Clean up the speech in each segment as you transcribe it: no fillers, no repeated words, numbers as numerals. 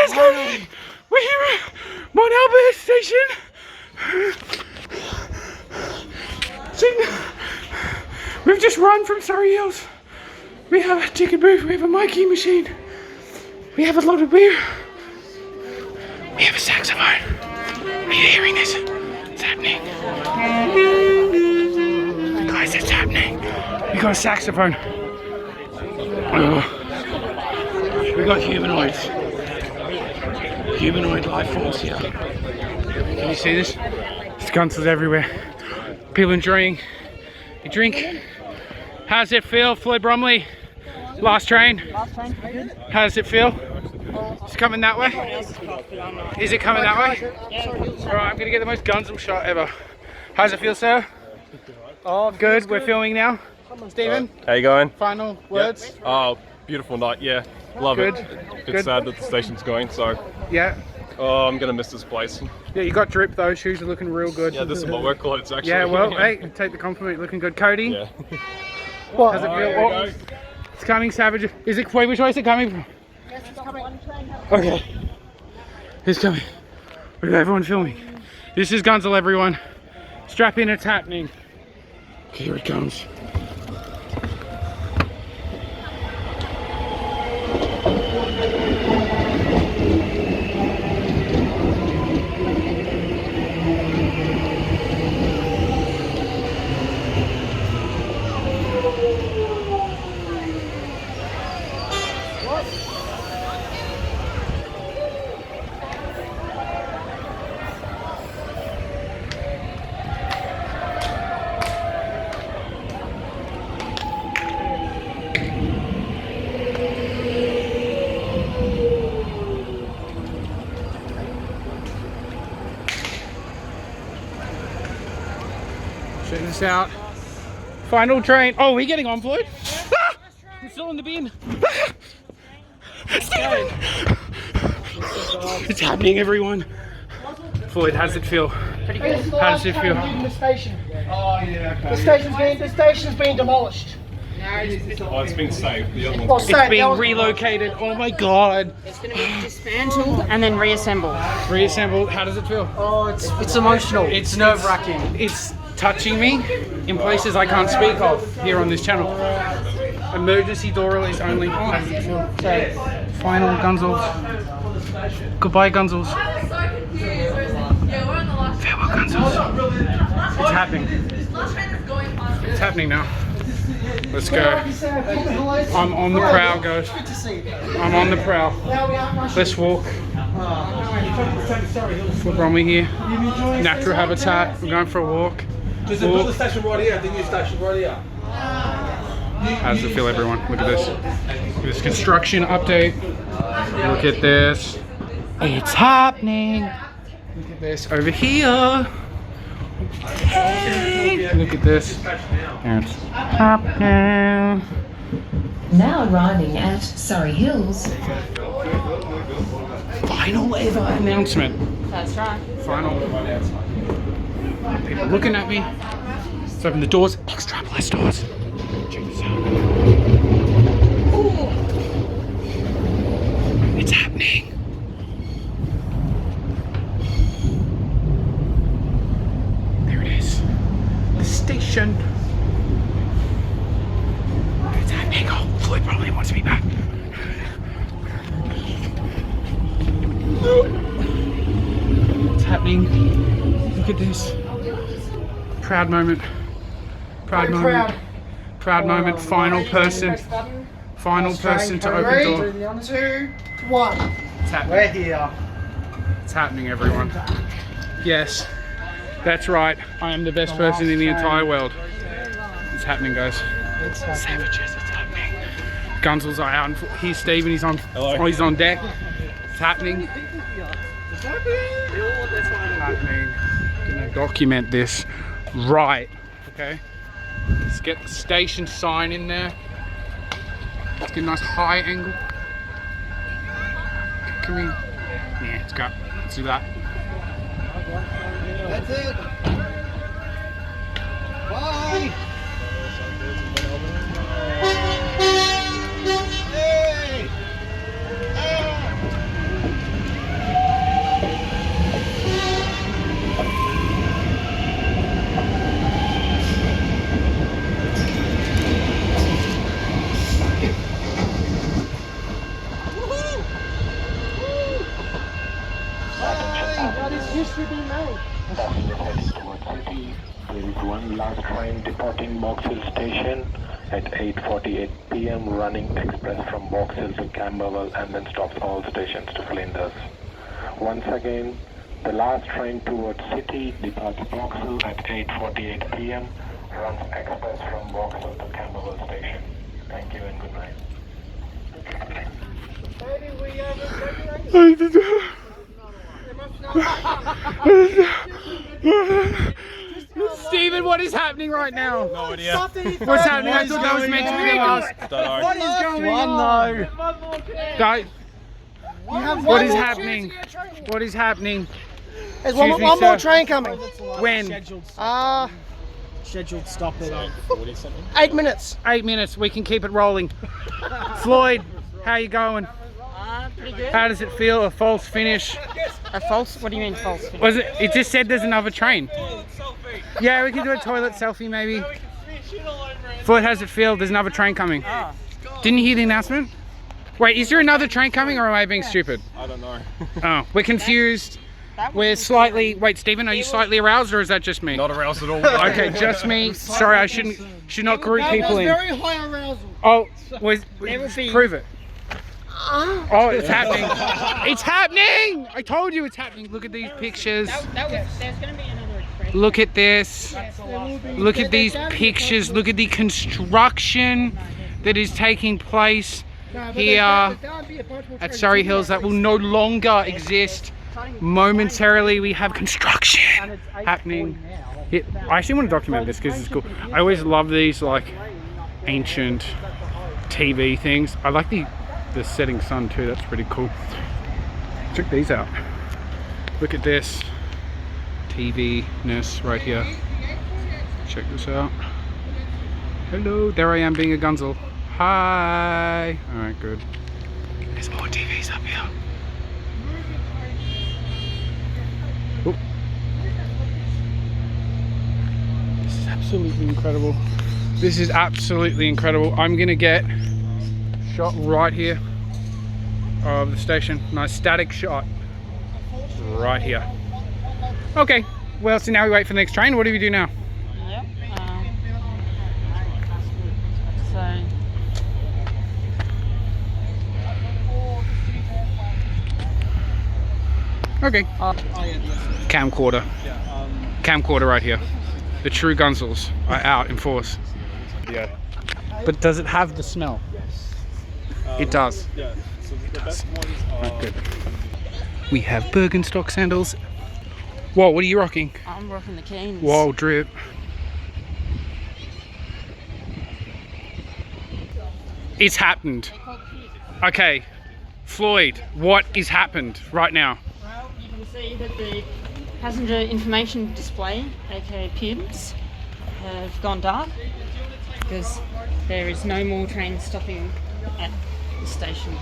Let's go! We're here at Mont Albert station. We've just run from Surrey Hills. We have a ticket booth, we have a Mikey machine. We have a lot of beer. We have a saxophone. Are you hearing this? It's happening. Guys, it's happening. We got a saxophone. We got humanoids. Humanoid life forms here. Can you see this? There's gunzils everywhere. People enjoying a drink. How's it feel, Floyd Bromley? Last train? Last train, good. How does it feel? Is it coming that way? Is it coming that way? Alright, I'm gonna get the most gunzil shot ever. How does it feel, sir? Oh, good. We're filming now. Stephen? How you going? Final words? Yep. Oh, beautiful night, yeah. Love Good. it. It's sad that the station's going, so. Yeah. Oh, I'm gonna miss this place. Yeah, you got drip though. Shoes are looking real good. Yeah, this is my work clothes actually. Yeah, well, hey, take the compliment. Looking good. Cody? Yeah. How's it feel? Oh, it's coming, Savage. Is it, wait, which way is it coming from? Okay. It's coming. We got everyone filming. This is Gunzil, everyone. Strap in, it's happening. Here it comes. Check this out. Final train. Oh, we're getting on, Floyd? Ah! I'm still in the bin. Stephen! It's happening, everyone. Floyd, how does it feel? Pretty good. How does it feel? The station. Oh, yeah, okay. The station's been demolished. Oh, it's been saved. The other Well, one. It's being relocated. Oh my god. It's going to be dismantled and then reassembled. Reassembled. How does it feel? Oh, it's emotional. It's nerve-wracking. It's touching me in places I can't speak of here on this channel. Emergency door release only. How does it feel? Final Gunzils. Goodbye, Gunzils. Farewell, Gunzils. It's happening. It's happening now. Let's go. I'm on the prowl, guys. I'm on the prowl. Let's walk. Floyd Bromley here. Natural habitat. We're going for a walk. There's a build station right here, the new station right here. How does it feel, everyone? Look at this. Look at this construction update. Look at this. It's happening. Look at this over here. Hey. Look at this. It's happening. Now arriving at Surrey Hills. Final ever announcement. That's right. Final. People looking at me. Let's open the doors. Extra blast doors. Check this out. Ooh. It's happening. There it is. The station. It's happening. Oh, Floyd probably wants me back. It's happening. Look at this. Proud moment. Proud moment. Proud moment. Final person. Final person to open door. 2, 1. It's happening. We're here. It's happening, everyone. Yes, that's right. I am the best person in the entire world. It's happening, guys. Savages, it's happening. Gunzils are out. Here's Stephen. He's on. Hello. He's on deck. It's happening. It's happening. I'm gonna document this right. Okay. Let's get the station sign in there. Let's get a nice high angle. Can we? Yeah, let's go. Let's do that. That's it. Bye. Hey. Passengers heading towards city. There is one last train departing Box Hill Station at 8:48 p.m. running express from Box Hill to Camberwell and then stops all stations to Flinders. Once again, the last train towards city departs Box Hill at 8:48 p.m. runs express from Box Hill to Camberwell Station. Thank you and good night. Stephen, what is happening right now? No idea. What's happening? I thought that was meant to be the last. What is going on? Guys, what is happening? What is happening? There's one Excuse me, more sir. train coming. When? Scheduled stop at 8 minutes. 8 minutes. We can keep it rolling. Floyd, how you going? Pretty good. How does it feel? A false finish? A false? What do you mean false? Was it? It just said there's another train. Yeah, we can do a toilet selfie maybe. Floyd, how does it feel? There's another train coming. Didn't you hear the announcement? Wait, is there another train coming or am I being stupid? I don't know. Oh, we're confused. We're slightly. Wait, Stephen, are you slightly aroused or is that just me? Not aroused at all. Okay, just me. Sorry, I should not group people in. Very high arousal. Oh, prove it. Oh, it's happening. It's happening! I told you it's happening. Look at these pictures. There's going to be another express. Look at this. Look at these pictures. Look at the construction that is taking place here at Surrey Hills that will no longer exist. Momentarily, we have construction happening. I actually want to document this because it's cool. I always love these like ancient TV things. I like the setting sun too. That's pretty cool. Check these out. Look at this TV-ness right here. Check this out. Hello, there I am being a gunzel. Hi. All right, good. There's more TVs up here. Oop. This is absolutely incredible. This is absolutely incredible. I'm gonna get shot right here of the station. Nice static shot right here. Okay, well, so now we wait for the next train. What do we do now? Yep. Okay. Camcorder. Camcorder right here. The true gunzels are out in force. Yeah. But does it have the smell? It does. Yeah. So the best ones are. Good. We have Birkenstock sandals. Whoa, what are you rocking? I'm rocking the Keens. Whoa, drip. It's happened. Okay, Floyd, what is happened right now? Well, you can see that the passenger information display, aka PIBs, have gone dark because there is no more train stopping at the station.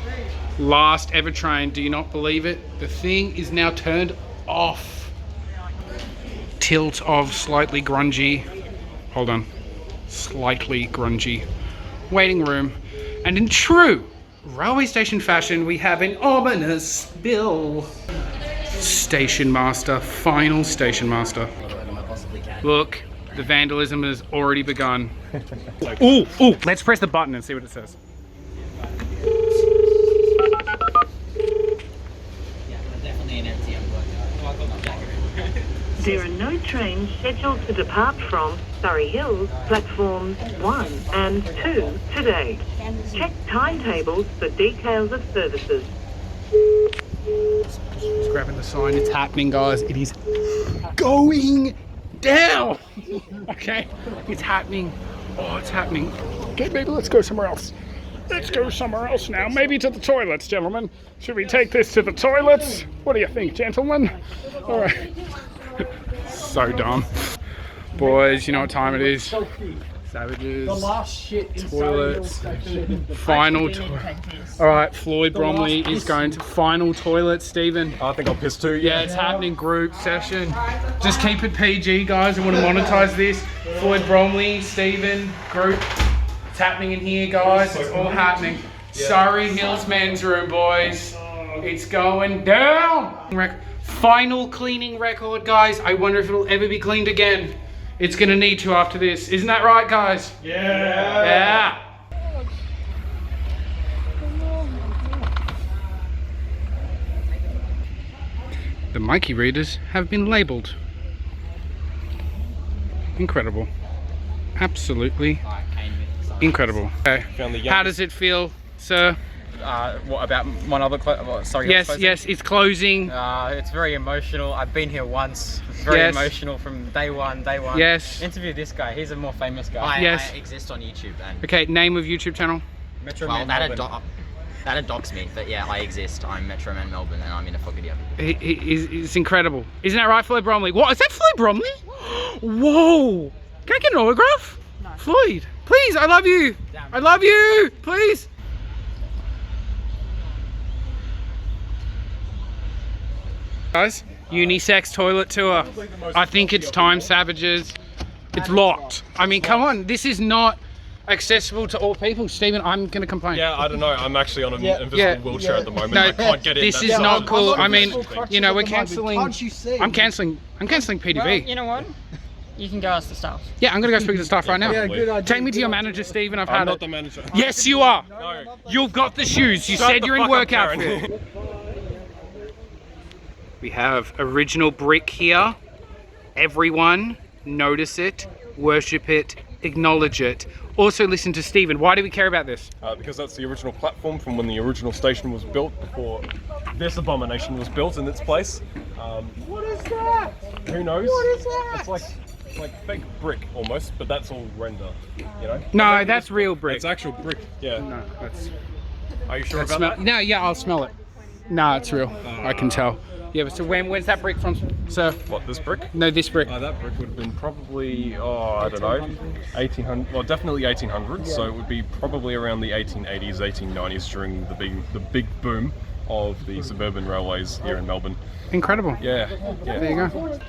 Last ever train, do you not believe it? The thing is now turned off. Tilt of slightly grungy, hold on, slightly grungy waiting room. And in true railway station fashion, we have an ominous bill. Station master, final station master. Look, the vandalism has already begun. Ooh, let's press the button and see what it says. There are no trains scheduled to depart from Surrey Hills, platforms 1 and 2 today. Check timetables for details of services. Just grabbing the sign, it's happening, guys. It is going down. Okay, it's happening. Oh, it's happening. Okay, maybe let's go somewhere else. Let's go somewhere else now. Maybe to the toilets, gentlemen. Should we take this to the toilets? What do you think, gentlemen? All right. So dumb. Boys, you know what time it is. Savages. The last shit in Toilets. Final toilet. Alright, Floyd Bromley is going to final toilet. Stephen. I think I'll piss too. Yeah, it's happening. Group session. Just keep it PG, guys. I want to monetize this. Floyd Bromley, Stephen, group. It's happening in here, guys. It's all happening. Surrey Hills men's room, boys. It's going down. Final cleaning record, guys. I wonder if it'll ever be cleaned again. It's gonna need to after this. Isn't that right, guys? Yeah. The Mikey readers have been labelled. Incredible. Absolutely incredible. Okay. How does it feel, sir? What about one other sorry? Yes, it's closing. It's very emotional. I've been here once. It's very emotional from day one. Yes. Interview this guy. He's a more famous guy. Yes. I exist on YouTube. And Okay, name of YouTube channel? well, that dogs me, but yeah, I exist. I'm Metro Man Melbourne, and I'm in a video. It's incredible. Isn't that right, Floyd Bromley? What, is that Floyd Bromley? Whoa! Can I get an autograph? No. Floyd, please, I love you. I love you, please. Guys, unisex toilet tour. I think it's time, savages. It's locked. I mean, come on, this is not accessible to all people. Stephen, I'm gonna complain. Yeah, I don't know. I'm actually on an invisible wheelchair at the moment. No, I can't get in. this is not cool. I mean, you know, we're cancelling. Can't you see? I'm cancelling PDB. Well, you know what? You can go ask the staff. Yeah, I'm gonna go speak to the staff right now. Yeah, good idea. Take me to your manager, Stephen. I've I'm had not it. the manager. Yes, you are. No. You've got the shoes. You Shut said the you're in fuck work up, Karen. outfit. We have original brick here. Everyone notice it, worship it, acknowledge it. Also listen to Stephen. Why do we care about this? Because that's the original platform from when the original station was built before this abomination was built in its place. What is that? Who knows? What is that? It's like fake brick almost, but that's all render, you know? No, that's real brick. It's actual brick, yeah. No, that's... Are you sure That about smell, that? no, yeah, I'll smell it. No, it's real. I can tell. Yeah, but so where's that brick from, sir? What, this brick? No, this brick. That brick would have been probably, I don't know, 1800, well definitely 1800s, so it would be probably around the 1880s, 1890s during the big boom of the suburban railways here in Melbourne. Incredible. Yeah. There you go. Where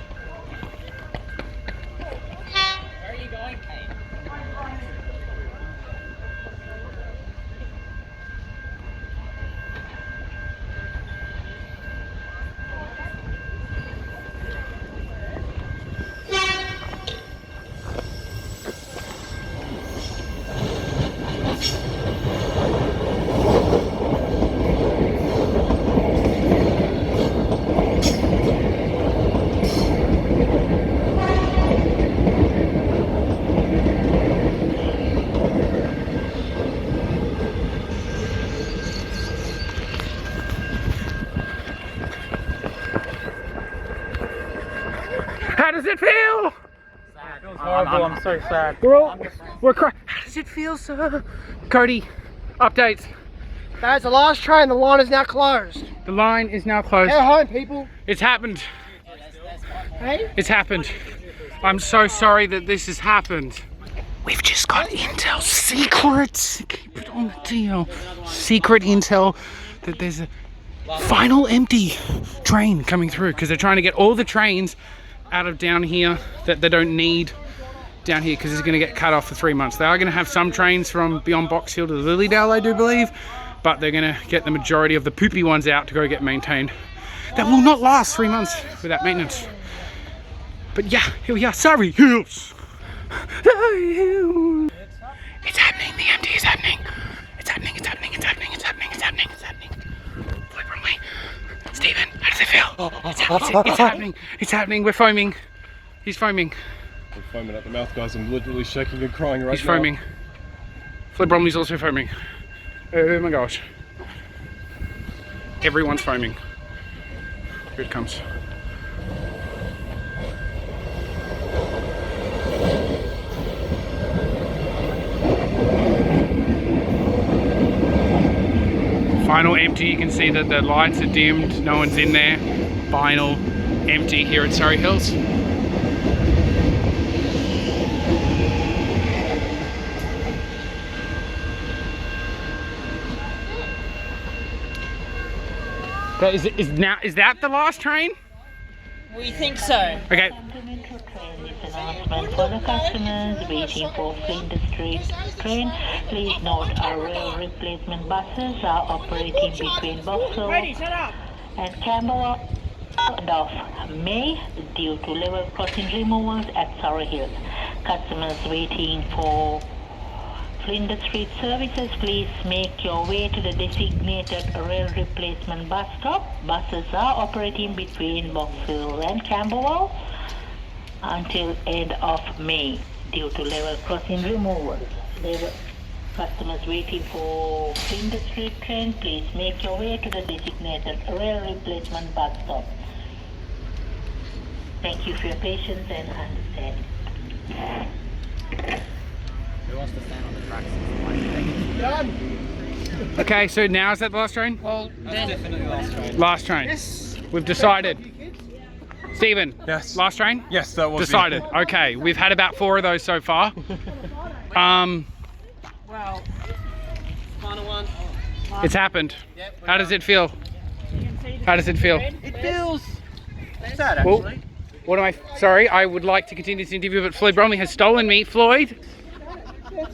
are you going, Kate? How does it feel? It feels horrible. I'm so sad. We're crying. How does it feel, sir? Cody, updates. That's the last train. The line is now closed. The line is now closed. Go home, people. It's happened. Hey? It's happened. I'm so sorry that this has happened. We've just got intel, secret. Keep it on the deal. Secret intel that there's a final empty train coming through because they're trying to get all the trains out of down here that they don't need down here because it's going to get cut off for 3 months. They are going to have some trains from beyond Box Hill to Lilydale, I do believe, but they're going to get the majority of the poopy ones out to go get maintained. That will not last 3 months without maintenance. But yeah, here we are, Surrey Hills. Surrey Hills. It's happening, the empty is happening. It's happening, it's happening, it's happening, it's happening, it's happening, it's happening. Floyd Bromley. Stephen, how does it feel? It's happening, it's happening, we're foaming. He's foaming. We're foaming at the mouth, guys. I'm literally shaking and crying right now. He's foaming. Floyd Bromley's also foaming. Oh my gosh. Everyone's foaming. Here it comes. Final empty, you can see that the lights are dimmed, no one's in there. Final empty here at Surrey Hills. Is that the last train? We think so. Okay. Announcement for the customers waiting for Flinders Street train. Please note our rail replacement buses are operating between Vauxhall and Camberwell and of May due to level crossing removals at Surrey Hills. Customers waiting for Flinders Street services, please make your way to the designated rail replacement bus stop. Buses are operating between Vauxhall and Camberwell until end of May due to level crossing removal. Customers waiting for Flinders Street train, please make your way to the designated rail replacement bus stop. Thank you for your patience and understanding. Who wants to stand on the tracks? Okay, so now is that the last train? Well, That's definitely last train. Last train. Yes. We've decided. Stephen. Yes. Last train? Yes, that was Decided. Okay, we've had about 4 of those so far. well, final one. It's happened. How does it feel? How does it feel? It feels sad, Oh, actually. what am I? Sorry, I would like to continue this interview, but Floyd Bromley has stolen me. Floyd,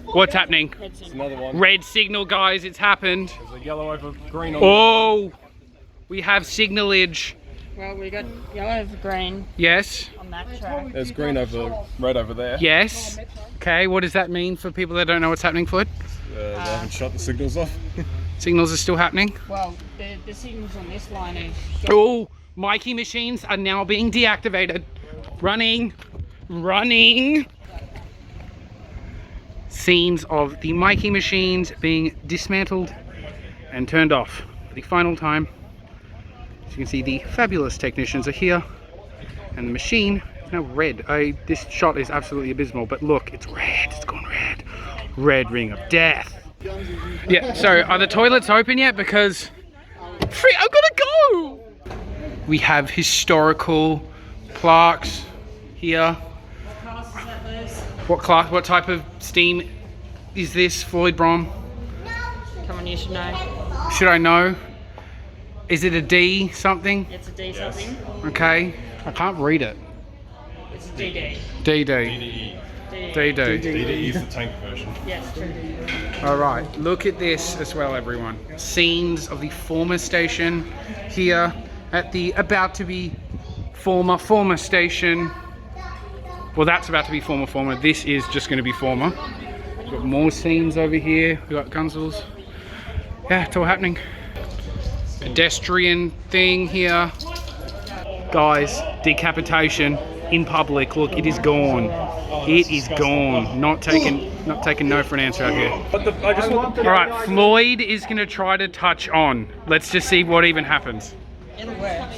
what's happening? It's another one. Red signal, guys. It's happened. There's a yellow over green on Oh, we have signalage. Well, we got yellow over green Yes. on that track. There's green over red over there. Yes. Okay, what does that mean for people that don't know what's happening, Floyd? They haven't shut the signals off. Signals are still happening. Well, the signals on this line are... Oh, Mikey machines are now being deactivated. Running. Running. Scenes of the Mikey machines being dismantled and turned off for the final time. As you can see, the fabulous technicians are here, and the machine is now red. This shot is absolutely abysmal, but look, it's red. It's gone red. Red ring of death. Yeah, so are the toilets open yet? Because I've gotta go. We have historical plaques here. What class? What type of steam is this, Floyd Brom? Come on, you should know. Should I know? Is it a D something? It's a D something. Okay, I can't read it. It's a DD. DD. DD. DDE is the tank version. Yes, true. All right, look at this as well, everyone. Scenes of the former station here at the about to be former station. Well, that's about to be former. This is just going to be former. We've got more scenes over here. We've got gunzils. Yeah, it's all happening. Pedestrian thing here. Guys, decapitation in public. Look, it is gone. It is gone. Not taking no for an answer out here. All right, Floyd is going to try to touch on. Let's just see what even happens.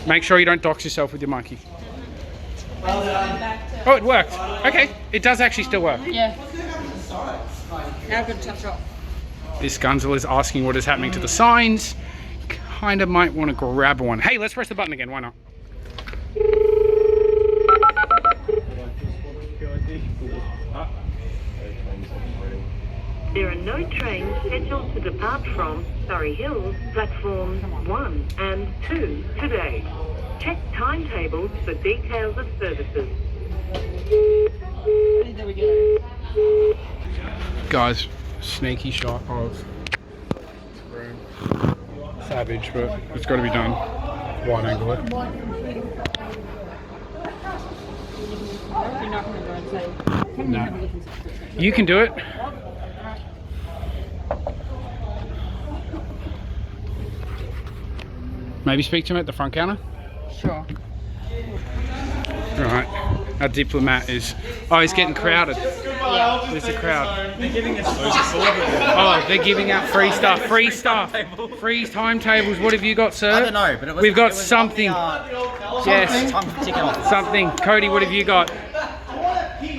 Make sure you don't dox yourself with your monkey. Oh, it worked. Okay, it does actually still work. Yeah. Now good touch off. This gunzil is asking what is happening to the signs. Kinda might want to grab one. Hey, let's press the button again. Why not? There are no trains scheduled to depart from Surrey Hills, platforms 1 and 2 today. Check timetables for details of services. There we go. Guys, sneaky shot of savage, but it's got to be done. Wide angle it. No. You can do it. Maybe speak to him at the front counter. Sure. Right. Our diplomat is. Oh, he's getting crowded. There's a crowd. They're giving us Oh, they're giving out free stuff. Free stuff. Free timetables. What have you got, sir? I don't know, but it was. We've got it was something. Yes. Time ticking off. Something. Cody, what have you got?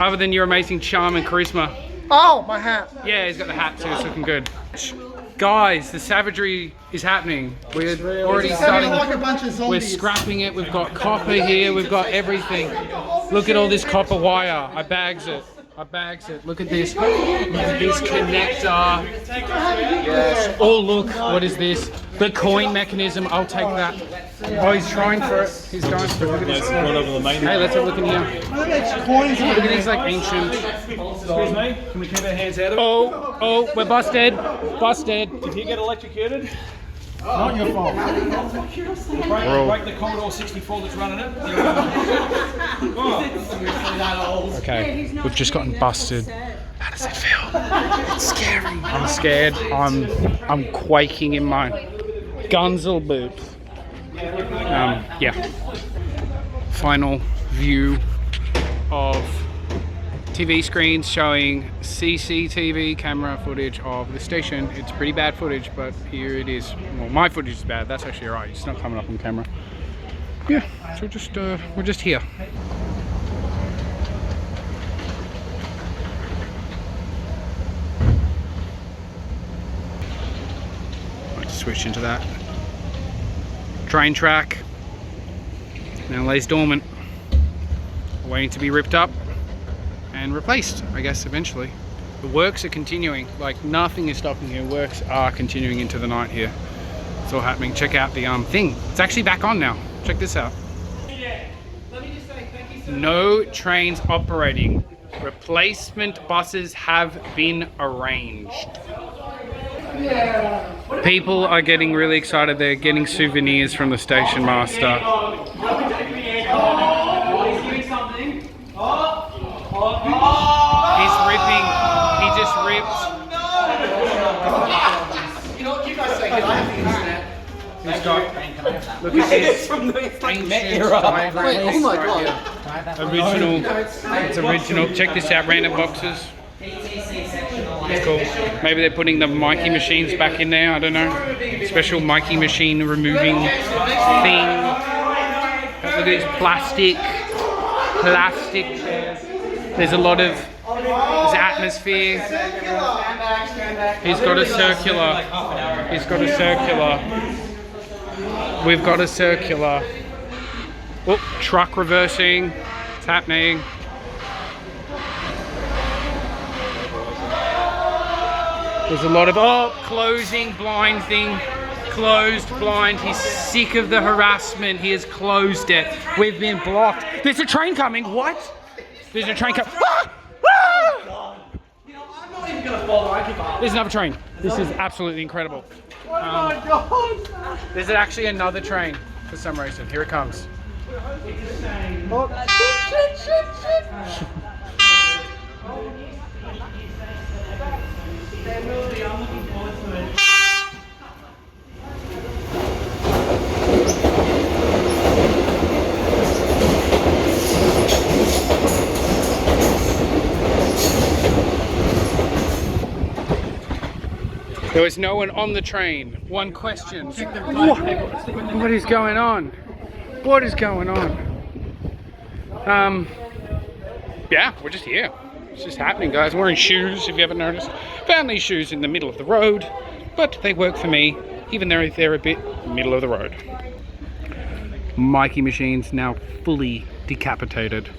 Other than your amazing charm and charisma. Oh, my hat. Yeah, he's got the hat too. It's looking good. Guys, the savagery is happening. We're already starting. Like a bunch of We're zombies. scrapping it. We've got copper here. We've got everything. Look at all this copper wire. I bags it. Look at this. Look at this connector. Yes. Oh, look. What is this? The coin mechanism, I'll take that. Oh, he's trying for it. He's going for it. Look at this. Hey, let's have a look in here. Look at these like ancient. Excuse me, can we keep our hands out of it? Oh, we're busted. Busted. Did he get electrocuted? Not your fault. Break the Commodore 64 that's running it. Okay, we've just gotten busted. How does it feel? It's scary. I'm scared. I'm quaking in my gunzil boots. Yeah. Final view of TV screens showing CCTV camera footage of the station. It's pretty bad footage, but here it is. Well, my footage is bad. That's actually alright. It's not coming up on camera. Yeah. So we're just here. Switch into that. Train track now lays dormant, waiting to be ripped up and replaced, I guess, eventually. The works are continuing, like nothing is stopping here. Works are continuing into the night here. It's all happening. Check out the thing. It's actually back on now. Check this out. No trains operating. Replacement buses have been arranged. People are getting really excited. They're getting souvenirs from the station master. He's ripping. He just ripped. You know what you guys say? I have the internet. He's got. Look at this. From the Ancient oh my god. Original. It's original. Check this out. Random boxes. It's cool. Maybe they're putting the Mikey machines back in there. I don't know. Special Mikey machine removing thing. Look at this plastic chairs. There's a lot of atmosphere. He's got a circular. He's got a circular. We've got a circular. Oh, truck reversing. It's happening. There's a lot of, closing, blind thing. Closed, blind. He's sick of the harassment. He has closed it. We've been blocked. There's a train coming. What? There's a train coming. Ah! Ah! I'm not even gonna bother. I give up. There's another train. This is absolutely incredible. Oh my god! There's actually another train for some reason. Here it comes. Oh, shit. There was no one on the train. One question. What is going on? What is going on? Yeah, we're just here. It's just happening, guys. I'm wearing shoes, if you haven't noticed. Found these shoes in the middle of the road, but they work for me, even though they're a bit middle of the road. Mikey machines now fully decapitated.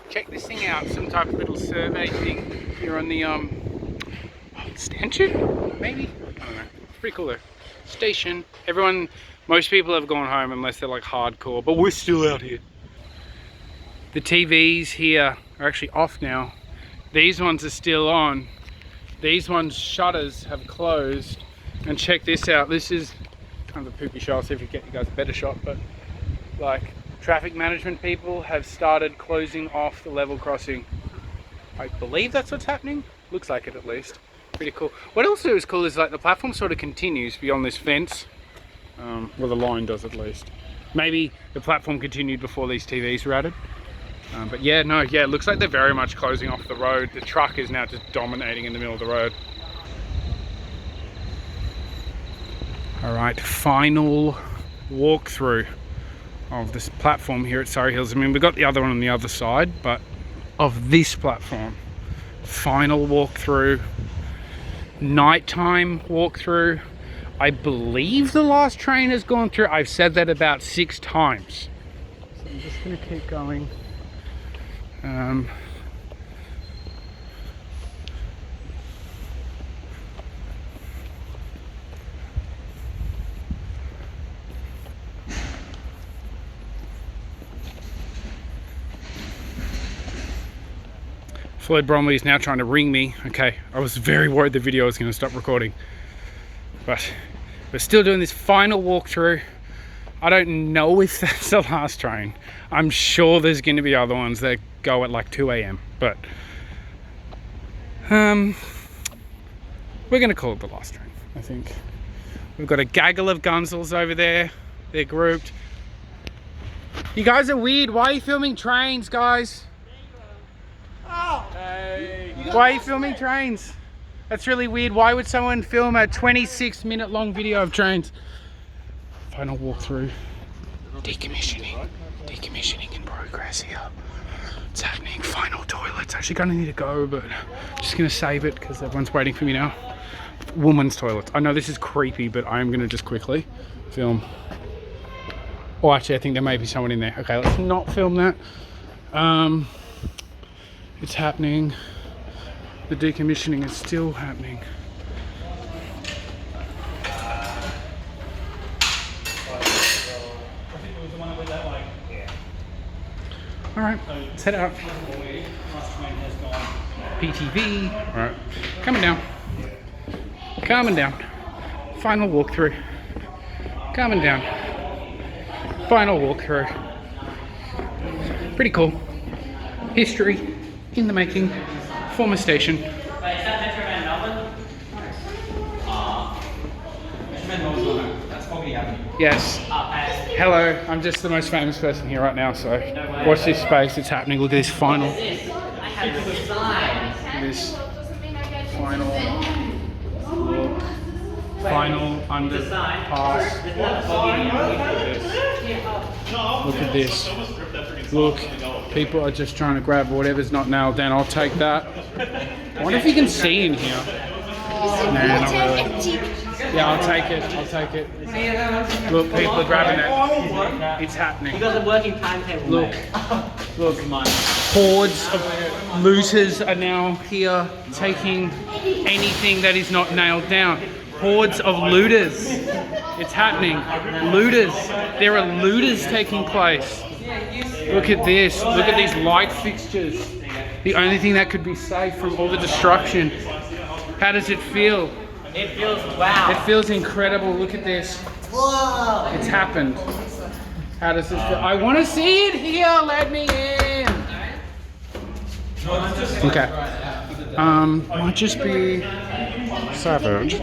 Check this thing out, some type of little survey thing here on the stanchion, maybe? I don't know. It's pretty cool though. Station. Most people have gone home unless they're like hardcore, but we're still out here. The TVs here are actually off now. These ones are still on. These ones' shutters have closed. And check this out. This is kind of a poopy shot. I'll see if we can get you guys a better shot, but like, traffic management people have started closing off the level crossing. I believe that's what's happening. Looks like it at least. Pretty cool. What also is cool is like the platform sort of continues beyond this fence. Well, the line does at least. Maybe the platform continued before these TVs were added. But yeah, no, yeah, it looks like they're very much closing off the road. The truck is now just dominating in the middle of the road. All right, final walkthrough of this platform here at Surrey Hills. I mean, we've got the other one on the other side, but of this platform. Final walkthrough, nighttime walkthrough. I believe the last train has gone through. I've said that about 6 times. So I'm just gonna keep going. Floyd Bromley is now trying to ring me. Okay, I was very worried the video was going to stop recording. But we're still doing this final walkthrough. I don't know if that's the last train. I'm sure there's going to be other ones that go at like 2 a.m. But we're going to call it the last train, I think. We've got a gaggle of gunzils over there. They're grouped. You guys are weird. Why are you filming trains, guys? Why are you filming trains? That's really weird. Why would someone film a 26-minute long video of trains? Final walkthrough. Decommissioning in progress here. It's happening. Final toilets. Actually gonna need to go, but I'm just gonna save it because everyone's waiting for me now. Woman's toilets. I know this is creepy, but I'm gonna just quickly film. Oh, actually, I think there may be someone in there. Okay, let's not film that. It's happening. The decommissioning is still happening. All right, let's head out. PTV. All right, coming down. Coming down. Final walkthrough. Coming down. Final walkthrough. Pretty cool. History in the making. Former station. Wait, is that Metro Man Melbourne? That's probably happening. Yes. Hello, I'm just the most famous person here right now, so watch this space, it's happening. Look at this final. I have the design. This final look. Final underpass. Look at this. Look, people are just trying to grab whatever's not nailed down. I'll take that. I wonder if you can see in here. Nah, not really. Yeah, I'll take it. I'll take it. Look, people are grabbing it. It's happening. You got the working timetable. Look, look. Hordes of looters are now here taking anything that is not nailed down. Hordes of looters. It's happening. Looters. There are looters taking place. Look at this. Look at these light fixtures. The only thing that could be safe from all the destruction. How does it feel? It feels wow. It feels incredible. Look at this. Whoa. It's happened. How does this feel? I want to see it here. Let me in. Okay. Might just be savage.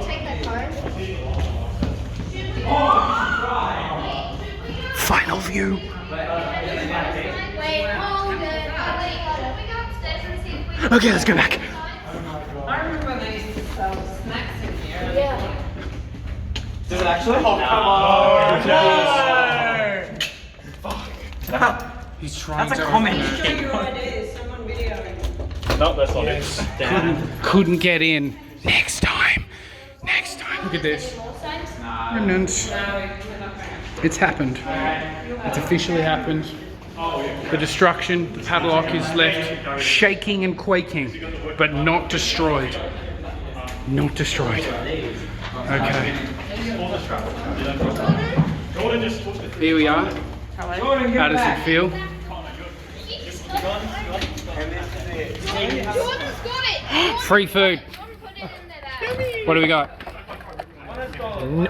Final view. Okay, let's go back. I remember they used to sell snacks in here. Yeah. Does it actually? Oh, come on. Fuck. He's trying That's to a comment. Show your ideas, someone videoing. No, that's not it. couldn't get in. Next time. Next time. Look at this. Remnants. It's happened. It's officially happened. The destruction, the padlock is left shaking and quaking, but not destroyed. Not destroyed. Okay. Here we are. How does it feel? Free food. What do we got?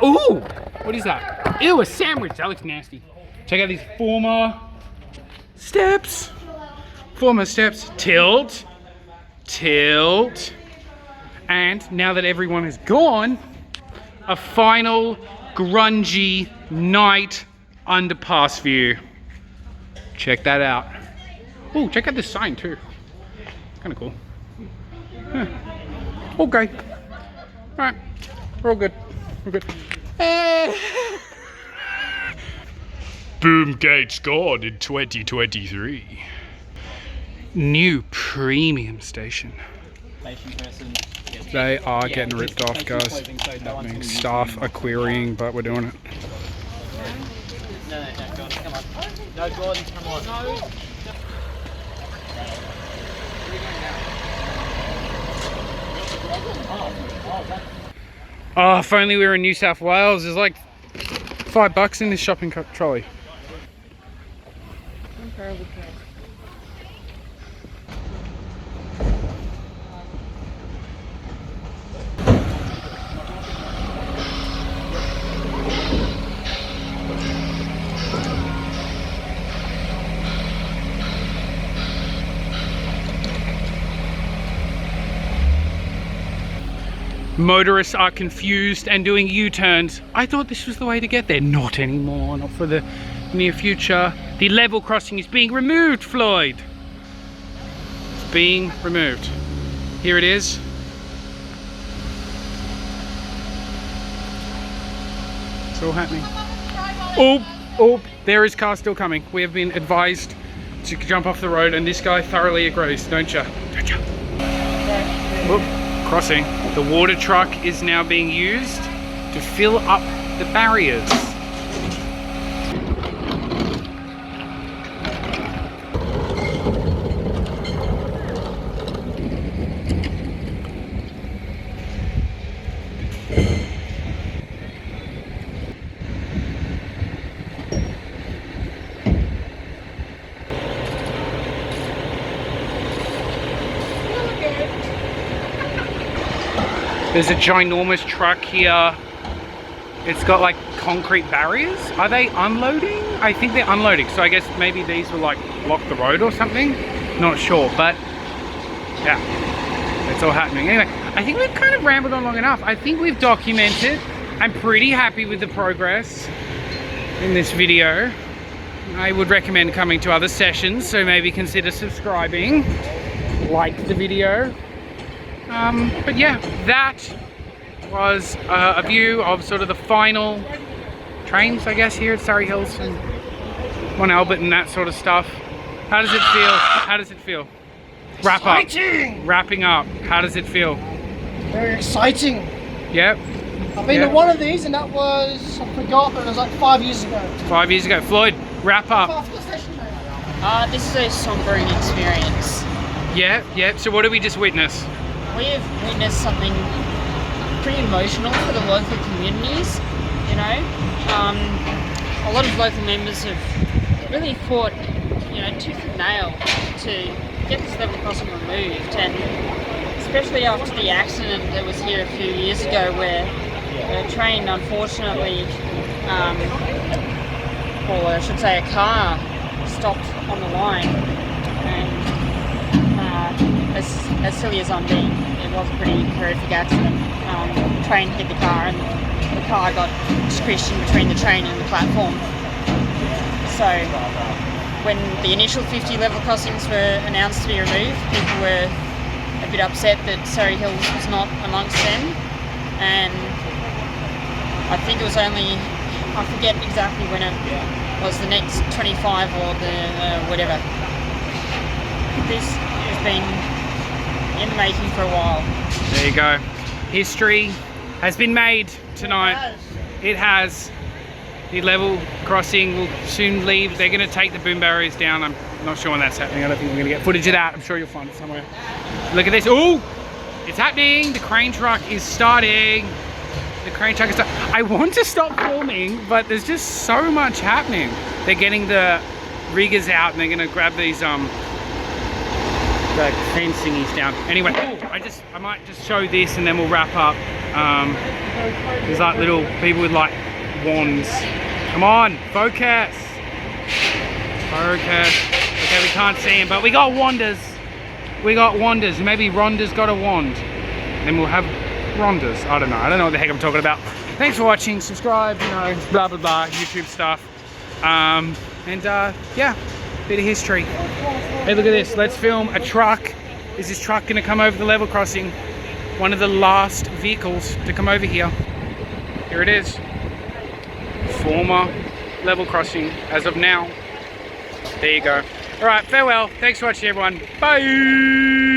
Ooh! What is that? Ew, a sandwich. That looks nasty. Check out these former steps. Former steps. Tilt. Tilt. And now that everyone is gone, a final grungy night underpass view. Check that out. Oh, check out this sign too. Kind of cool. Huh. Okay. All right. We're all good. We're good. Boom gates gone in 2023. New premium station. They are getting ripped off, guys. Happening. Staff are querying, but we're doing it. No, Gordon, come on. No, Gordon, come on. No. Oh, if only we were in New South Wales. There's like $5 in this shopping trolley. Motorists are confused and doing U-turns. I thought this was the way to get there. Not anymore, not for the near future. The level crossing is being removed, Floyd. It's being removed. Here it is. It's all happening. Oh, there is car still coming. We have been advised to jump off the road and this guy thoroughly agrees, don't you? Don't you? Whoop. Crossing. The water truck is now being used to fill up the barriers. There's a ginormous truck here. It's got like concrete barriers. Are they unloading? I think they're unloading. So I guess maybe these will like block the road or something. Not sure, but yeah, it's all happening. Anyway, I think we've kind of rambled on long enough. I think we've documented. I'm pretty happy with the progress in this video. I would recommend coming to other sessions, so maybe consider subscribing, like the video. But yeah, that was a view of sort of the final trains, I guess, here at Surrey Hills and Mont Albert and that sort of stuff. How does it feel? How does it feel? Wrap up. Exciting! Wrapping up. How does it feel? Very exciting. Yep. I've been to one of these and that was, I forgot, but it was like 5 years ago. 5 years ago. Floyd, wrap up. This is a sombering experience. Yeah. So what did we just witness? We have witnessed something pretty emotional for the local communities, you know. A lot of local members have really fought, you know, tooth and nail to get this level crossing removed, and especially after the accident that was here a few years ago where a train unfortunately, or I should say a car, stopped on the line, and as silly as I'm being, it was a pretty horrific accident. The train hit the car and the car got squished in between the train and the platform. So when the initial 50 level crossings were announced to be removed, people were a bit upset that Surrey Hills was not amongst them, and I think it was only, I forget exactly when it was, the next 25 or the whatever. This has been in the making for a while. There you go. History has been made tonight. It has. The level crossing will soon leave. They're going to take the boom barriers down. I'm not sure when that's happening. I don't think we're going to get footage of that. I'm sure you'll find it somewhere. Look at this. Oh, it's happening. The crane truck is starting. The crane truck is starting. I want to stop filming, but there's just so much happening. They're getting the riggers out and they're going to grab these the fence thingies down. Anyway, I might just show this and then we'll wrap up. There's like little people with like wands. Come on, focus. Focus. Okay, we can't see him, but we got wanders. We got wanders. Maybe Rhonda's got a wand. Then we'll have Rhondas. I don't know what the heck I'm talking about. Thanks for watching. Subscribe, you know, blah, blah, blah, YouTube stuff. Yeah, bit of history. Hey, look at this. Let's film a truck. Is this truck gonna come over the level crossing? One of the last vehicles to come over here. Here it is. former level crossing as of now. There you go. Alright, farewell. Thanks for watching everyone. Bye!